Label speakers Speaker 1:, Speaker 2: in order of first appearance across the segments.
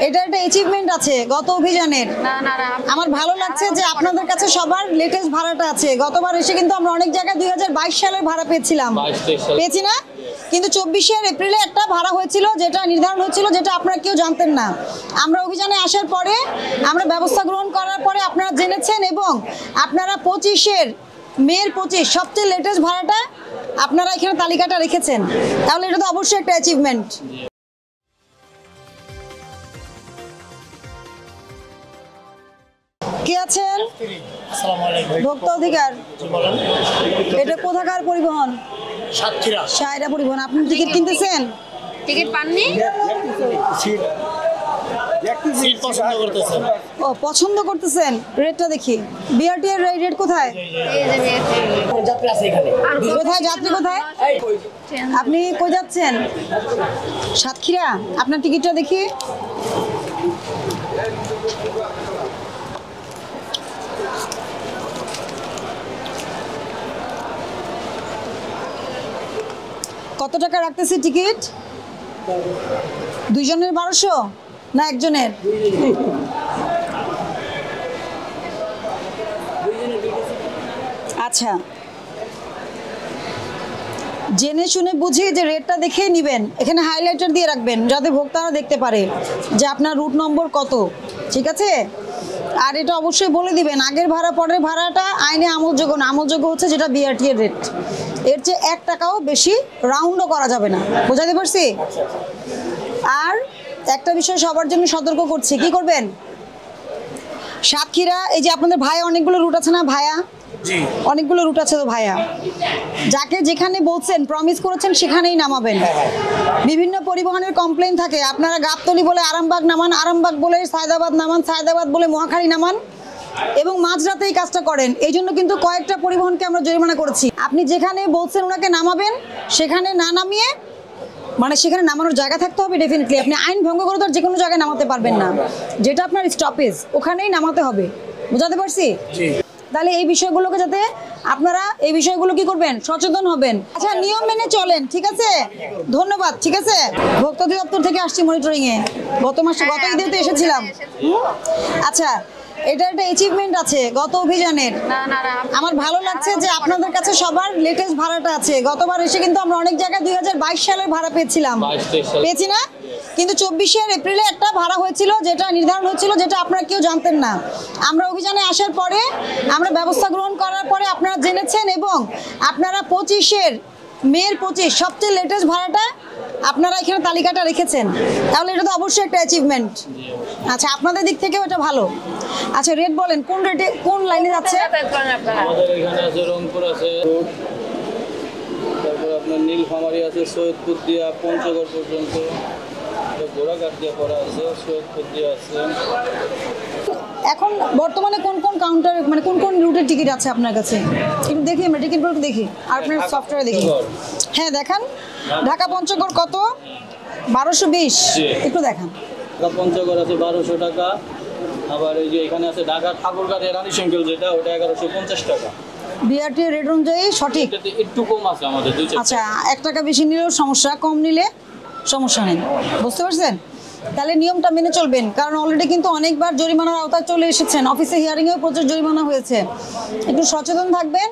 Speaker 1: এটা একটা অ্যাচিভমেন্ট আছে গত অভিযানের। আমার ভালো লাগছে যে আপনাদের কাছে সবার লেটেস্ট ভাড়াটা আছে। গতবার এসে কিন্তু আমরা অনেক জায়গায় 2022 সালের ভাড়া পেয়েছিলাম, পেয়েছি না? কিন্তু 24 এপ্রিলে একটা ভাড়া হয়েছিল, যেটা নির্ধারণ হয়েছিল, যেটা আপনারা কেউ জানতেন না। আমরা অভিযানে আসার পরে, আমরা ব্যবস্থা গ্রহণ করার পরে আপনারা জেনেছেন এবং আপনারা 25 মের 25 সবচেয়ে লেটেস্ট ভাড়াটা আপনারা এখানে তালিকাটা রেখেছেন। তাহলে এটা তো অবশ্যই একটা অ্যাচিভমেন্ট। কে আছেন? ভোক্তা অধিকার, এটা কোথাকার পরিবহন? সায়রা পরিবহন। আপনি টিকিট কিনতেছেন?
Speaker 2: টিকিট পাননি?
Speaker 1: ও পছন্দ করতেছেন। রেটটা দেখি। বিআরটি এর রেট কোথায়? কোথায় যাত্রী কোথায়? আপনি কই যাচ্ছেন? সাতক্ষীরা। আপনার টিকিটটা দেখি। কত টাকা রাখতেছি টিকিট? দুইজনের 1200 না একজনের? আচ্ছা, জেনে শুনে বুঝে যে রেটটা দেখে নেবেন। এখানে হাইলাইটার দিয়ে রাখবেন যাতে ভোক্তারা দেখতে পারে যে আপনার রুট নম্বর কত, ঠিক আছে? আর এটা অবশ্যই বলে দিবেন আগের ভাড়া পরের ভাড়াটা আইনে আমলযোগ্য না। আমলযোগ্য হচ্ছে যেটা বিআরটি এর রেট, এর চেয়ে 1 টাকাও বেশি রাউন্ডও করা যাবে না। বোঝাতে পারছি? আর একটা বিষয় সবার জন্য সতর্ক করছি, কি করবেন? সাতক্ষীরা, এই যে আপনাদের ভাইয়া অনেকগুলো রুট আছে না? ভাইয়া অনেকগুলো রুট আছে তো ভাইয়া, যাকে যেখানে বলছেন প্রমিস করেছেন সেখানেই নামাবেন। বিভিন্ন পরিবহনের কমপ্লেইন থাকে, আপনারা গাবতলী বলে আরামবাগ নামান, আরামবাগ বলে সায়দাবাদ নামান, সায়দাবাদ বলে মহাখালী নামান এবং মাঝরাতে এই কাজটা করেন। এই জন্য কিন্তু কয়েকটা পরিবহনকে আমরা জরিমানা করেছি। আপনি যেখানে বলছেন ওনাকে নামাবেন সেখানে না নামিয়ে, মানে সেখানে নামানোর জায়গা থাকতে হবে ডেফিনেটলি। আপনি আইন ভঙ্গ করে তো যে কোনো জায়গায় নামাতে পারবেন না, যেটা আপনার স্টপেজ ওখানেই নামাতে হবে। বুঝাতে পারছি? তাহলে এই বিষয়গুলোকে যাতে আপনারা এই বিষয়গুলো কি করবেন, সচেতন হবেন। আচ্ছা, নিয়ম মেনে চলেন, ঠিক আছে? ধন্যবাদ। ঠিক আছে, ভোক্তা অধিদপ্তর থেকে আসছি মনিটরিং এ। গত মাসে গত ঈদে তো এসেছিলাম। আচ্ছা, এটা একটা অ্যাচিভমেন্ট আছে গত অভিযানের। আমার ভালো লাগছে যে আপনাদের কাছে সবার লেটেস্ট ভাড়াটা আছে। গতবার এসে কিন্তু আমরা অনেক জায়গায় 2022 সালের ভাড়া পেয়েছিলাম, পেয়েছি না? কিন্তু 24 এপ্রিলে একটা ভাড়া হয়েছিল, যেটা নির্ধারণ হয়েছিল, যেটা আপনারা কেউ জানতেন না। আমরা অভিযানে আসার পরে, আমরা ব্যবস্থা গ্রহণ করার পরে আপনারা জেনেছেন এবং আপনারা 25 মের 25 সবচেয়ে লেটেস্ট ভাড়াটা আপনারা এখানে তালিকাটা রেখেছেন। তাহলে এটা তো অবশ্যই একটা অ্যাচিভমেন্ট। আচ্ছা, আপনাদের দিক থেকেও এটা ভালো। আচ্ছা, রেট বলেন, কোন রেটে কোন লাইনে যাচ্ছে?
Speaker 3: আমাদের এখানে আছে রংপুর আছে, তারপর আপনার নীলফামারী আছে, সৈয়দপুর দিয়া পঞ্চগড় পর্যন্ত, ঘোড়াঘাট দিয়ে করা আছে, সৈয়দপুর দিয়ে আছে।
Speaker 1: এখন বর্তমানে কোন কোন কাউন্টার, মানে কোন কোন রুটের টিকিট আছে আপনার কাছে? একটু দেখি, আমরা টিকিটগুলো দেখি আর আপনার সফটওয়্যারে দেখি। হ্যাঁ দেখান। ঢাকা পঞ্চগড় কত? 1220। একটু দেখান।
Speaker 3: ঢাকা পঞ্চগড় আছে 1200 টাকা। আবার এই যে এখানে আছে ঢাকা ঠাকুরগাঁও রানী শঙ্কর, যেটা ওটা 1150 টাকা।
Speaker 1: বিআরটি রেট অনুযায়ী সঠিক?
Speaker 3: এটাতে একটু কম আছে আমাদের 2 টাকা।
Speaker 1: আচ্ছা, 1 টাকা বেশি নিলেও সমস্যা, কম নিলে সমস্যা নেই। বুঝতে পারছেন? তাহলে নিয়মটা মেনে চলবেন, কারণ অলরেডি কিন্তু অনেকবার জরিমানার আওতায় চলে এসেছেন। অফিসে হিয়ারিংয়েও প্রচুর জরিমানা হয়েছে। একটু সচেতন থাকবেন,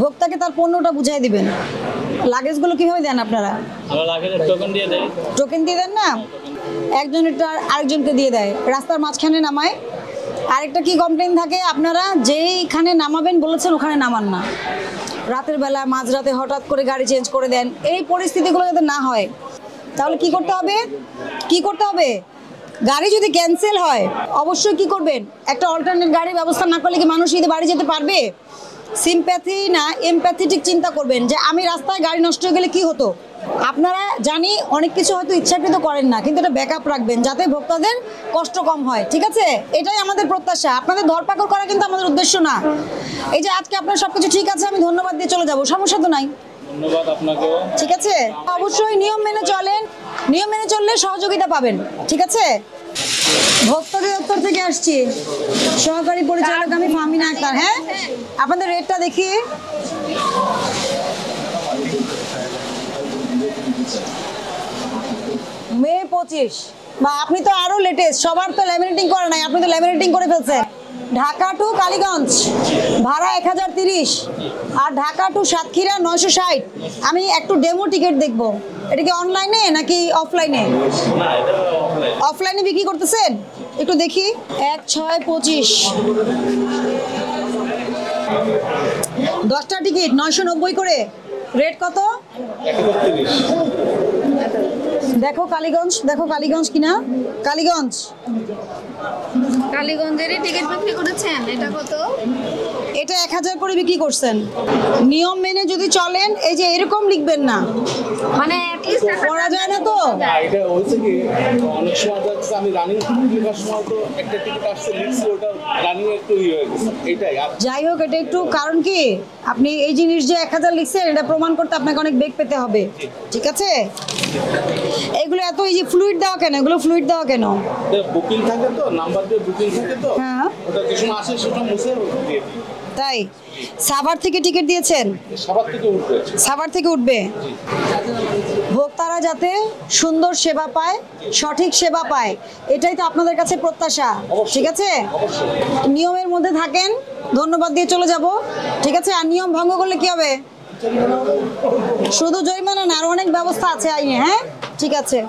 Speaker 1: ভোক্তাকে তার পণ্যটা বুঝিয়ে দিবেন। লাগেজগুলো কিভাবে দেন আপনারা?
Speaker 3: আমরা লাগেজের টোকেন দিয়ে দেই।
Speaker 1: টোকেন দিয়ে দেন না? একজনেরটা আরেকজনকে দিয়ে দেয়, রাস্তার মাঝখানে নামায়। আরেকটা কি কমপ্লেইন থাকে, আপনারা যেইখানে নামাবেন বলেছেন ওখানে নামান না। রাতের বেলা, মাঝরাতে হঠাৎ করে গাড়ি চেঞ্জ করে দেন। এই পরিস্থিতিগুলো যাতে না হয়, তাহলে কি করতে হবে? কি করতে হবে? গাড়ি যদি ক্যান্সেল হয় অবশ্যই কি করবেন, একটা অল্টারনেট গাড়ির ব্যবস্থা না করলে কি মানুষ ঈদে বাড়ি যেতে পারবে? সিম্প্যাথি না এমপ্যাথেটিক চিন্তা করবেন যে আমি রাস্তায় গাড়ি নষ্ট হয়ে গেলে কি হতো। আপনারা জানি অনেক কিছু হয়তো ইচ্ছাকৃত করেন না, কিন্তু এটা ব্যাকআপ রাখবেন যাতে ভোক্তাদের কষ্ট কম হয়। ঠিক আছে, এটাই আমাদের প্রত্যাশা। আপনাদের ধরপাকড় করা কিন্তু আমাদের উদ্দেশ্য না। এই যে আজকে আপনার সবকিছু ঠিক আছে, আমি ধন্যবাদ দিয়ে চলে যাব, সমস্যা তো নাই।
Speaker 3: ধন্যবাদ আপনাকেও।
Speaker 1: ঠিক আছে, অবশ্যই নিয়ম মেনে চলেন। নিয়ম মেনে চললে সহযোগিতা পাবেন। ঠিক আছে, ভোক্তা অধিদপ্তর থেকে আসছি, সহকারী পরিচালক আমি ফাহমিনা আক্তার। হ্যাঁ, আপনাদের রেটটা দেখি। মে 25 বা আপনি তো আরো লেটেস্ট, সবার তো ল্যামিনেটিং করে নাই, আপনি তো ল্যামিনেটিং করে ফেলছেন। ঢাকা টু কালীগঞ্জ ভাড়া 1030, আর ঢাকা টু সাতক্ষীরা 960। আমি একটু ডেমো টিকিট দেখব, এটা কি অনলাইনে নাকি অফলাইনে? অফলাইনে বিক্রি করতেছেন, একটু দেখি। 1/6/25, 10টা টিকিট 990 করে। রেট কত? দেখো কালীগঞ্জ, দেখো কালীগঞ্জ কিনা। কালীগঞ্জ,
Speaker 2: কালীগঞ্জেরই টিকিট বিক্রি করেছেন, এটা কত?
Speaker 1: এটা 1000 করে বিক্রি করছেন। নিয়ম মেনে যদি চলেন, এই যে এরকম লিখবেন না,
Speaker 2: মানে অ্যাটলিস্ট
Speaker 1: করা যায় না তো।
Speaker 4: না, এটা হয়েছে কি অনেক সময় যাচ্ছে আমি রানিং টিকিটের সময় তো একটা টিকিট আসছে লিখছি ওটা রানিং একটু হয়ে গেছে এটাই। আর
Speaker 1: যাই হোক, এটা একটু কারণ কি, আপনি এই জিনিস যে 1000 লিখছেন, এটা প্রমাণ করতে আপনাকে অনেক বেগ পেতে হবে, ঠিক আছে? এগুলো এত এই যে ফ্লুইড দেওয়া কেন, এগুলো ফ্লুইড দেওয়া কেন?
Speaker 4: বুকিং থাকে তো, নাম্বার দিয়ে বুকিং থাকে তো,
Speaker 1: হ্যাঁ।
Speaker 4: ওটা যে সময় আসে সেটা মুছে দিয়ে দিই।
Speaker 1: তাই সাভার থেকে টিকিট দিয়েছেন?
Speaker 4: সবার থেকে উঠবে।
Speaker 1: সাভার থেকে উঠবে। ভোক্তারা যাতে সুন্দর সেবা পায়, সঠিক সেবা পায়, এটাই তো আপনাদের কাছে প্রত্যাশা, ঠিক আছে? নিয়মের মধ্যে থাকেন, ধন্যবাদ দিয়ে চলে যাব, ঠিক আছে? আর নিয়ম ভঙ্গ করলে কি হবে? শুধু জরিমানা না, আর অনেক ব্যবস্থা আছে আইনে। হ্যাঁ, ঠিক আছে।